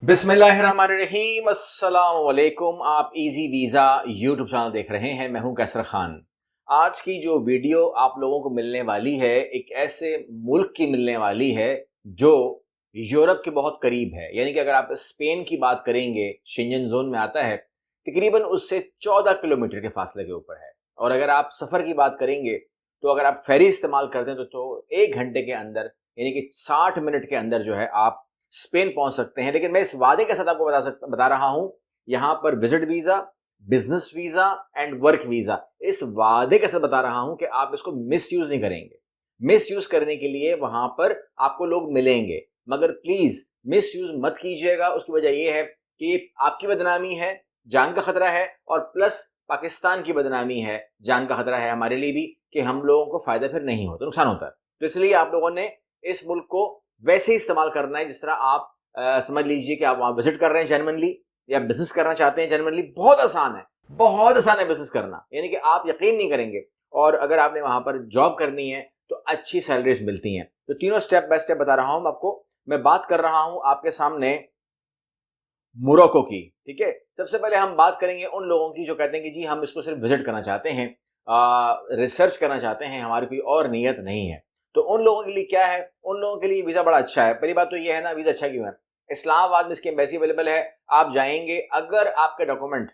बिस्मिल्लाहिर्रहमानिर्रहीम, अस्सलाम वालेकुम। आप इजी वीज़ा यूट्यूब चैनल देख रहे हैं। मैं हूं कैसर खान। आज की जो वीडियो आप लोगों को मिलने वाली है, एक ऐसे मुल्क की मिलने वाली है जो यूरोप के बहुत करीब है। यानी कि अगर आप स्पेन की बात करेंगे, शेंजन जोन में आता है, तकरीबन उससे 14 किलोमीटर के फासले के ऊपर है। और अगर आप सफ़र की बात करेंगे, तो अगर आप फेरी इस्तेमाल करते हैं तो 1 घंटे के अंदर, यानी कि 60 मिनट के अंदर जो है आप स्पेन पहुंच सकते हैं। लेकिन मैं इस वादे के साथ आपको बता रहा हूं, यहां पर visit visa, business visa and work visa, इस वादे के साथ बता रहा हूं कि आप इसको मिस यूज नहीं करेंगे। मिस यूज करने के लिए वहां पर आपको लोग मिलेंगे, मगर प्लीज मिस यूज मत कीजिएगा। उसकी वजह यह है कि आपकी बदनामी है, जान का खतरा है, और प्लस पाकिस्तान की बदनामी है, जान का खतरा है हमारे लिए भी, कि हम लोगों को फायदा फिर नहीं होता, नुकसान होता है। तो इसलिए आप लोगों ने इस मुल्क को वैसे ही इस्तेमाल करना है जिस तरह आप समझ लीजिए कि आप वहां विजिट कर रहे हैं जेन्युइनली, या बिजनेस करना चाहते हैं जेन्युइनली। बहुत आसान है, बहुत आसान है बिजनेस करना, यानी कि आप यकीन नहीं करेंगे। और अगर आपने वहां पर जॉब करनी है तो अच्छी सैलरीज मिलती हैं। तो तीनों स्टेप बाय स्टेप बता रहा हूं आपको। मैं बात कर रहा हूं आपके सामने मोरक्को की। ठीक है, सबसे पहले हम बात करेंगे उन लोगों की जो कहते हैं कि जी हम इसको सिर्फ विजिट करना चाहते हैं, रिसर्च करना चाहते हैं, हमारी कोई और नीयत नहीं है। तो उन लोगों के लिए क्या है, उन लोगों के लिए वीज़ा बड़ा अच्छा है। पहली बात तो ये है ना, वीज़ा अच्छा क्यों है? इस्लामाबाद में इसकी एम्बेसी अवेलेबल है। आप जाएंगे, अगर आपके डॉक्यूमेंट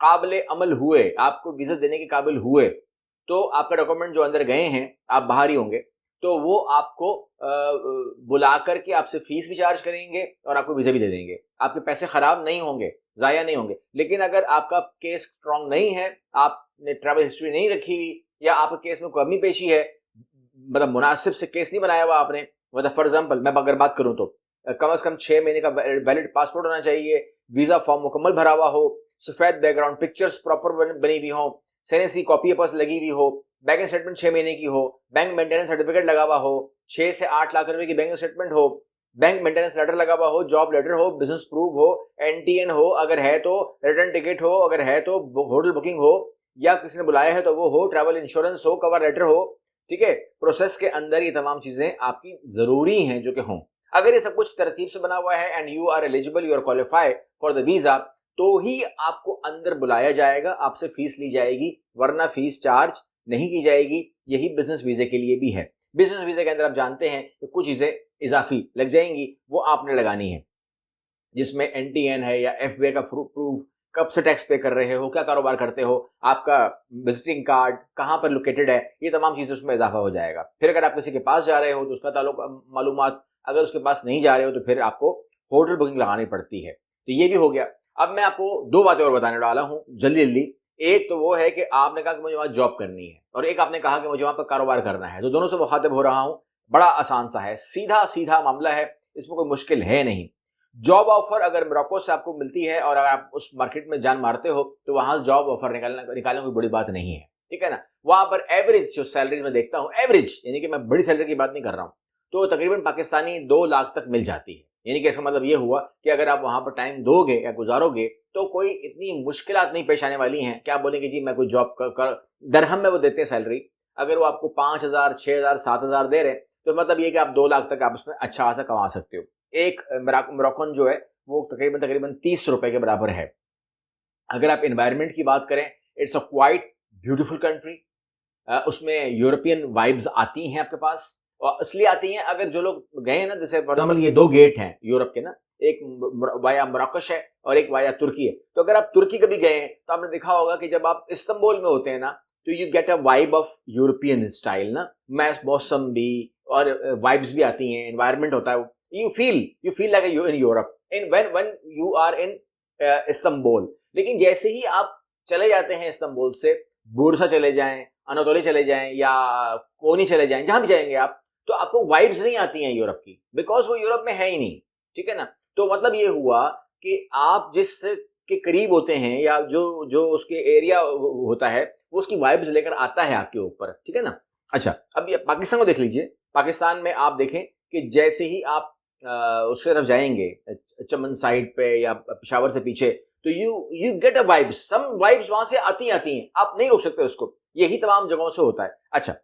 काबिल अमल हुए, आपको वीज़ा देने के काबिल हुए, तो आपका डॉक्यूमेंट जो अंदर गए हैं, आप बाहर ही होंगे, तो वो आपको बुला करके आपसे फीस भी चार्ज करेंगे और आपको वीज़ा भी दे देंगे। आपके पैसे खराब नहीं होंगे, ज़ाया नहीं होंगे। लेकिन अगर आपका केस स्ट्रॉन्ग नहीं है, आपने ट्रैवल हिस्ट्री नहीं रखी हुई, या आपके केस में कोई कमी पेशी है, मतलब मुनासिब से केस नहीं बनाया हुआ आपने, मतलब फॉर एग्जाम्पल मैं अगर बात करूं तो कम से कम 6 महीने का वैलिड पासपोर्ट होना चाहिए, वीजा फॉर्म मुकम्मल भरा हुआ हो, सफेद बैकग्राउंड, पिक्चर्स प्रॉपर बनी हुई हो, सेनेसी कॉपी पास लगी हुई हो, बैंक स्टेटमेंट 6 महीने की हो, बैंक मेंटेनेंस सर्टिफिकेट लगा हुआ हो, 6 से 8 लाख रुपए की बैंक स्टेटमेंट हो, बैंक मेंटेनेंस लेटर लगा हुआ हो, जॉब लेटर हो, बिजनेस प्रूफ हो, एनटीएन हो, अगर है तो रिटर्न टिकट हो, अगर है तो होटल बुकिंग हो, या किसी ने बुलाया है तो वो हो, ट्रैवल इंश्योरेंस हो, कवर लेटर हो। ठीक है, प्रोसेस के अंदर ये तमाम चीजें आपकी जरूरी हैं जो कि हों। अगर ये सब कुछ तरतीब से बना हुआ है and you are eligible, you are qualified for the visa, तो ही आपको अंदर बुलाया जाएगा, आपसे फीस ली जाएगी, वरना फीस चार्ज नहीं की जाएगी। यही बिजनेस वीजे के लिए भी है। बिजनेस वीजे के अंदर आप जानते हैं कि कुछ चीजें इजाफी लग जाएंगी, वो आपने लगानी है, जिसमें एनटीएन है या एफबीआई का प्रूफ, कब से टैक्स पे कर रहे हो, क्या कारोबार करते हो, आपका विजिटिंग कार्ड कहाँ पर लोकेटेड है, ये तमाम चीजें उसमें इजाफा हो जाएगा। फिर अगर आप किसी के पास जा रहे हो तो उसका ताल्लुक मालूमात, अगर उसके पास नहीं जा रहे हो तो फिर आपको होटल बुकिंग लगानी पड़ती है। तो ये भी हो गया। अब मैं आपको दो बातें और बताने वाला हूँ जल्दी जल्दी। एक तो वो है कि आपने कहा कि मुझे वहां जॉब करनी है, और एक आपने कहा कि मुझे वहां पर कारोबार करना है। तो दोनों से मुखातिब हो रहा हूँ। बड़ा आसान सा है, सीधा सीधा मामला है, इसमें कोई मुश्किल है नहीं। जॉब ऑफर अगर मोरक्को से आपको मिलती है और अगर आप उस मार्केट में जान मारते हो, तो वहां जॉब ऑफर निकालना कोई बड़ी बात नहीं है। ठीक है ना। वहां पर एवरेज जो सैलरी मैं देखता हूँ, एवरेज यानी कि मैं बड़ी सैलरी की बात नहीं कर रहा हूँ, तो तकरीबन पाकिस्तानी 2 लाख तक मिल जाती है। यानी कि इसका मतलब ये हुआ कि अगर आप वहां पर टाइम दोगे या गुजारोगे तो कोई इतनी मुश्किलात नहीं पेश आने वाली हैं। क्या बोलेंगे जी मैं कोई जॉब कर दरहम में वो देते हैं सैलरी। अगर वो आपको 5,000, 6,000, 7,000 दे रहे हैं, तो मतलब ये कि आप 2 लाख तक आप उसमें अच्छा खासा कमा सकते हो। एक मोरक्कन जो है वो तकरीबन तकरीबन 30 रुपए के बराबर है। अगर आप एनवायरनमेंट की बात करें, it's a quite beautiful country. उसमें यूरोपियन वाइब्स आती हैं आपके पास, और इसलिए आती हैं अगर जो लोग गए हैं ना, जैसे फॉर एग्जाम्पल ये 2 गेट हैं यूरोप के ना, एक वाया मराकश है और एक वाया तुर्की है। तो अगर आप तुर्की कभी गए हैं तो आपने देखा होगा कि जब आप इस्तांबुल में होते हैं ना, तो you get a vibe of European style ना, मैस मौसम भी और वाइब्स भी आती हैं, एनवायरनमेंट होता है। You feel like you in Europe in when you are in Istanbul. लेकिन जैसे ही आप चले जाते हैं इस्तांबुल से, बुरसा चले जाएं, अनातोली चले जाएं, या कोनी चले जाएं, जहां भी जाएंगे आप, तो आपको वाइब्स नहीं आती हैं यूरोप की, बिकॉज वो यूरोप में है ही नहीं। ठीक है ना। तो मतलब ये हुआ कि आप जिस के करीब होते हैं, या जो जो उसके एरिया होता है, वो उसकी वाइब्स लेकर आता है आपके ऊपर। ठीक है ना। अच्छा, अब ये पाकिस्तान को देख लीजिए। पाकिस्तान में आप देखें कि जैसे ही आप उस तरफ जाएंगे, चमन साइड पे या पिशावर से पीछे, तो you get a vibes, some vibes वहां से आती हैं, आप नहीं रोक सकते उसको। यही तमाम जगहों से होता है। अच्छा,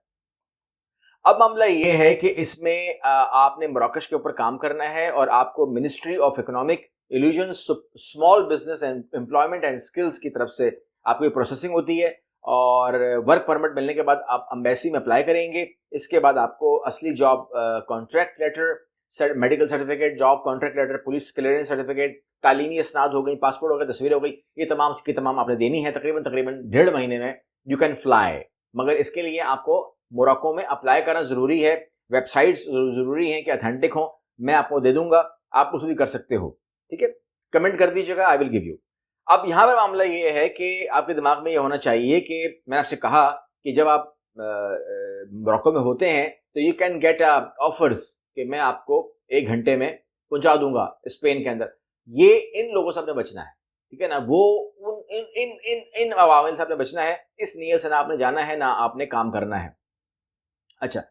अब मामला ये है कि इसमें आपने मराकश के ऊपर काम करना है, और आपको ministry of economic illusion small business and employment and skills की तरफ से आपकी प्रोसेसिंग होती है और वर्क परमिट मिलने के बाद आप एम्बेसी में अप्लाई करेंगे। इसके बाद आपको असली job contract letter, medical certificate, job contract letter, police clearance certificate, तालीमी इसनाद हो गई, पासपोर्ट हो गया, तस्वीर हो गई, ये तमाम की तमाम आपने देनी है। तकरीबन 1.5 महीने में यू कैन फ्लाई। मगर इसके लिए आपको मोरक्को में अप्लाई करना जरूरी है। वेबसाइट्स जरूरी है कि अथेंटिक हो। मैं आपको दे दूंगा, आप उसको भी कर सकते हो। ठीक है, कमेंट कर दीजिएगा, आई विल गिव यू। अब यहाँ पर मामला ये है कि आपके दिमाग में ये होना चाहिए कि मैंने आपसे कहा कि जब आप मोरक्को में होते हैं तो यू कैन गेट ऑफर्स कि मैं आपको 1 घंटे में पहुंचा दूंगा स्पेन के अंदर। ये इन लोगों से आपने बचना है, ठीक है ना। वो इन इन इन इन अवामिल से आपने बचना है। इस नीयत से ना आपने जाना है, ना आपने काम करना है। अच्छा,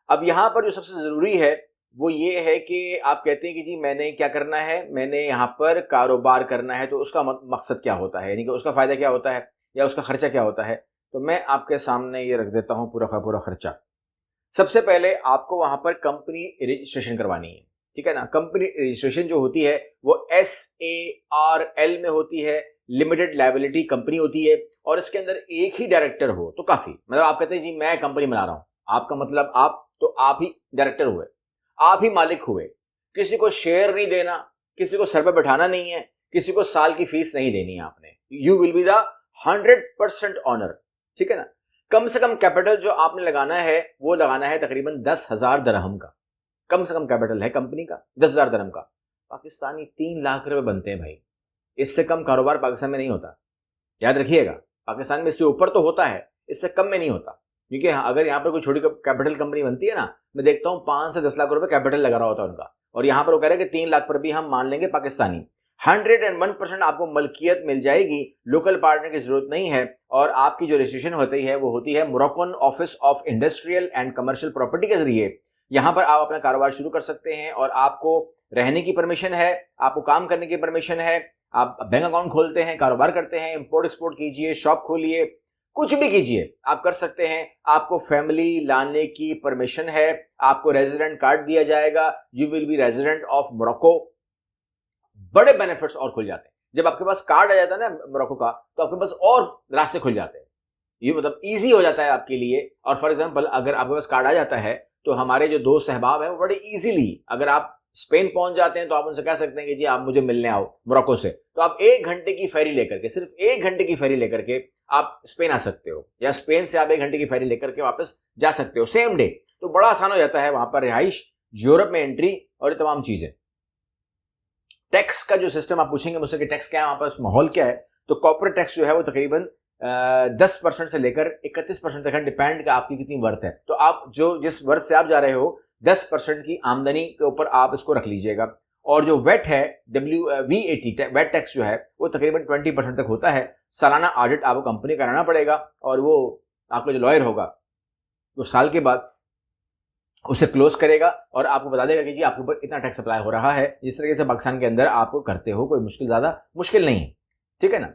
अब यहाँ पर जो सबसे जरूरी है वो ये है कि आप कहते हैं कि जी मैंने क्या करना है, मैंने यहाँ पर कारोबार करना है, तो उसका मकसद क्या होता है, यानी कि उसका फायदा क्या होता है या उसका खर्चा क्या होता है। तो मैं आपके सामने ये रख देता हूँ पूरा का पूरा खर्चा। सबसे पहले आपको वहां पर कंपनी रजिस्ट्रेशन करवानी है, ठीक है ना। कंपनी रजिस्ट्रेशन जो होती है वो SARL में होती है, लिमिटेड लायबिलिटी कंपनी होती है, और इसके अंदर एक ही डायरेक्टर हो तो काफी। मतलब आप कहते हैं जी मैं कंपनी बना रहा हूं, आपका मतलब आप ही डायरेक्टर हुए, आप ही मालिक हुए। किसी को शेयर नहीं देना, किसी को सर पे बैठाना नहीं है, किसी को साल की फीस नहीं देनी है आपने। You will be the 100% owner, ठीक है ना। कम से कम कैपिटल जो आपने लगाना है वो लगाना है तकरीबन 10,000 दरहम का। कम से कम कैपिटल है कंपनी का 10,000 दरहम का। पाकिस्तानी 3 लाख रुपए बनते हैं भाई। इससे कम कारोबार पाकिस्तान में नहीं होता, याद रखिएगा। पाकिस्तान में इससे ऊपर तो होता है, इससे कम में नहीं होता। क्योंकि अगर यहाँ पर कोई छोटी कैपिटल कंपनी बनती है ना, मैं देखता हूँ 5 से 10 लाख रुपए कैपिटल लगा रहा होता है उनका, और यहाँ पर वो कह रहे हैं कि 3 लाख पर भी हम मान लेंगे पाकिस्तानी। 101% आपको मलकियत मिल जाएगी, लोकल पार्टनर की जरूरत नहीं है। और आपकी जो रजिस्ट्रेशन होती है वो होती है Moroccan office of industrial and commercial property के जरिए। यहाँ पर आप अपना कारोबार शुरू कर सकते हैं और आपको रहने की परमिशन है, आपको काम करने की परमिशन है, आप बैंक अकाउंट खोलते हैं, कारोबार करते हैं, इंपोर्ट एक्सपोर्ट कीजिए, शॉप खोलिए, कुछ भी कीजिए, आप कर सकते हैं। आपको फैमिली लाने की परमिशन है, आपको रेजिडेंट कार्ड दिया जाएगा, you will B resident of Morocco. बड़े बेनिफिट्स और खुल जाते हैं जब आपके पास कार्ड आ जाता है ना मोरक्को का, तो आपके पास और रास्ते खुल जाते हैं। ये मतलब इजी हो जाता है आपके लिए। और फॉर एग्जांपल अगर आपके पास कार्ड आ जाता है तो हमारे जो दोस्त अहबाब हैं वो बड़े इजीली, अगर आप स्पेन पहुंच जाते हैं तो आप उनसे कह सकते हैं कि जी आप मुझे मिलने आओ मोरक्को से, तो आप 1 घंटे की फेरी लेकर के, सिर्फ 1 घंटे की फेरी लेकर के आप स्पेन आ सकते हो, या स्पेन से आप 1 घंटे की फेरी लेकर के वापस जा सकते हो सेम डे। तो बड़ा आसान हो जाता है वहां पर रिहाइश, यूरोप में एंट्री और ये तमाम चीजें। टैक्स का जो सिस्टम आप पूछेंगे मुझसे कि टैक्स क्या है वहां पर, माहौल क्या है, तो कॉर्पोरेट टैक्स जो है वो तकरीबन 10% से लेकर 31% तक डिपेंड का आपकी कितनी वर्थ है। तो आप जो जिस वर्थ से आप जा रहे हो 10% की आमदनी के ऊपर आप इसको रख लीजिएगा। और जो वेट है VAT वेट टैक्स जो है वो तकरीबन 20% तक होता है। सालाना ऑडिट आपको कंपनी कराना पड़ेगा और वो आपका जो लॉयर होगा वो साल के बाद उसे क्लोज करेगा और आपको बता देगा कि जी आपके ऊपर इतना टैक्स अप्लाई हो रहा है। जिस तरीके से पाकिस्तान के अंदर आप करते हो, कोई ज्यादा मुश्किल नहीं है, ठीक है ना।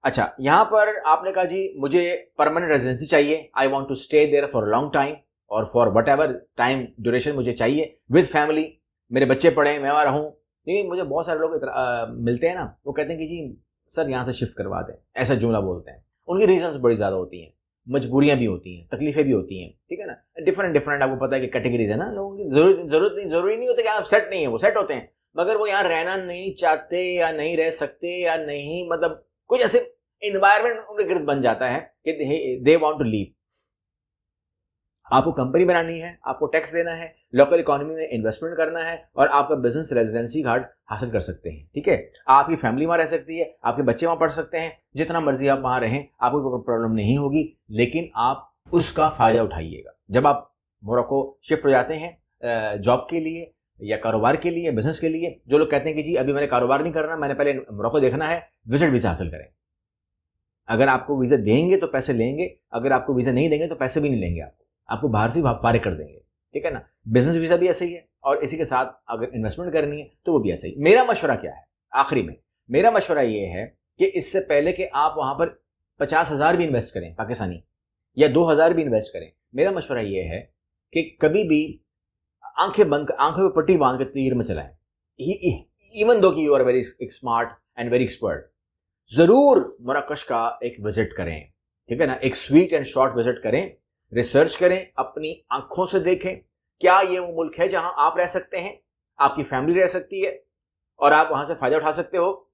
अच्छा, यहां पर आपने कहा जी मुझे परमानेंट रेजिडेंसी चाहिए, I want to stay there for long time और for whatever time duration मुझे चाहिए, विद फैमिली, मेरे बच्चे पढ़े, मैं वहां रहूं। नहीं, मुझे बहुत सारे लोग मिलते हैं ना, वो कहते हैं कि जी सर यहाँ से शिफ्ट करवा दें, ऐसा जुमला बोलते हैं। उनकी रीजंस बड़ी ज्यादा होती हैं, मजबूरियां भी होती हैं, तकलीफें भी होती हैं, ठीक है ना। डिफरेंट आपको पता है कि कैटेगरीज है ना लोगों की। जरूरी नहीं होता कि आप सेट नहीं है, वो सेट होते हैं मगर वो यहाँ रहना नहीं चाहते या नहीं रह सकते या नहीं, मतलब कुछ ऐसे इन्वायरमेंट उनके गिर्द बन जाता है कि दे वांट टू लीव। आपको कंपनी बनानी है, आपको टैक्स देना है, लोकल इकोनॉमी में इन्वेस्टमेंट करना है और आपका बिजनेस रेजिडेंसी कार्ड हासिल कर सकते हैं, ठीक है। आपकी फैमिली वहां रह सकती है, आपके बच्चे वहां पढ़ सकते हैं, जितना मर्जी आप वहां रहें, आपको कोई प्रॉब्लम नहीं होगी। लेकिन आप उसका फायदा उठाइएगा जब आप मोरक्को शिफ्ट हो जाते हैं जॉब के लिए या कारोबार के लिए, बिजनेस के लिए। जो लोग कहते हैं कि जी अभी मैंने कारोबार नहीं करना, मैंने पहले मोरक्को देखना है, विजिट वीजा हासिल करें। अगर आपको वीजा देंगे तो पैसे लेंगे, अगर आपको वीजा नहीं देंगे तो पैसे भी नहीं लेंगे, आपको बाहर से फारिग कर देंगे, ठीक है ना। बिजनेस वीजा भी ऐसा ही है और इसी के साथ अगर इन्वेस्टमेंट करनी है तो वो भी ऐसा ही। मेरा मशवरा क्या है आखिरी में, मेरा मशवरा ये है कि इससे पहले कि आप वहां पर 50,000 भी इन्वेस्ट करें पाकिस्तानी या 2,000 भी इन्वेस्ट करें, मेरा मशवरा ये है कि कभी भी आंखों पे पट्टी बांध के तीर में चलाएं। इवन दो कि you are very smart and very expert, जरूर मराकश का एक विजिट करें, ठीक है ना। एक स्वीट एंड शॉर्ट विजिट करें, रिसर्च करें, अपनी आंखों से देखें क्या ये वो मुल्क है जहां आप रह सकते हैं, आपकी फैमिली रह सकती है और आप वहां से फायदा उठा सकते हो,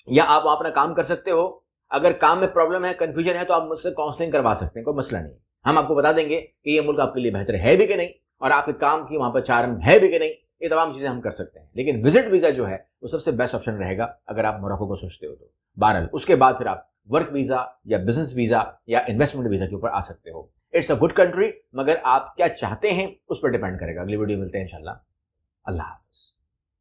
या आप वहां अपना काम कर सकते हो। अगर काम में प्रॉब्लम है, कंफ्यूजन है, तो आप मुझसे काउंसलिंग करवा सकते हैं, कोई मसला नहीं। हम आपको बता देंगे कि ये मुल्क आपके लिए बेहतर है भी कि नहीं, और आपके काम की वहां पर चार्म है भी कि नहीं। ये तमाम चीजें हम कर सकते हैं, लेकिन विजिट वीजा जो है वो सबसे बेस्ट ऑप्शन रहेगा अगर आप मोरक्को को सोचते हो तो। बहरहाल उसके बाद फिर आप वर्क वीजा या बिजनेस वीजा या इन्वेस्टमेंट वीजा के ऊपर आ सकते हो। इट्स अ गुड कंट्री, मगर आप क्या चाहते हैं उस पर डिपेंड करेगा। अगली वीडियो मिलते हैं इंशाल्लाह। अल्लाह हाफ़िज़।